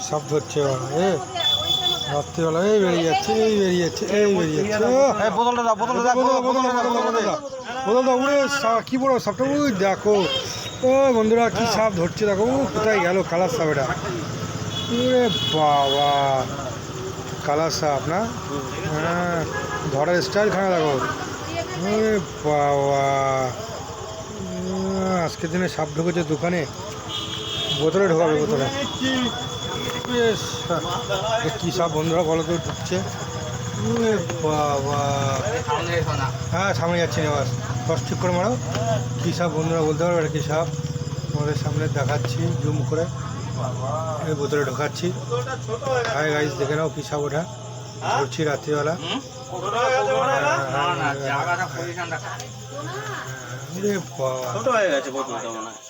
সব ধরছে রাত্রিবেলা এই বেরিয়ে যাচ্ছে এই বেরিয়ে যাচ্ছে এই বেরিয়ে যাচ্ছে বোতলটা উড়ে কি বড় সাপটা ওই দেখো ও বন্ধুরা কি সাপ ধরছে দেখো কোথায় গেল কালার সাপ এটা বাবা কালার সাপ না হ্যাঁ ধরার স্টাইল খানা দেখো বাবা আজকের দিনে সাপ ঢুকেছে দোকানে বোতলে ঢোকাবে বোতলে বেশ কী সাপ বন্ধুরা বলো তো ঢুকছে বাবা হ্যাঁ সামনে যাচ্ছি না বাস ঠিক করে মারো কী সাপ বন্ধুরা বলতে পারবো এটা কী সাপ আমাদের সামনে দেখাচ্ছি জুম করে এই বোতলে ঢোকাচ্ছি হ্যাঁ গাইজ দেখে নাও কী সাপ ওটা ধরছি রাত্রিবেলা ছোট হয়ে গেছে বোতলটা মনে হয়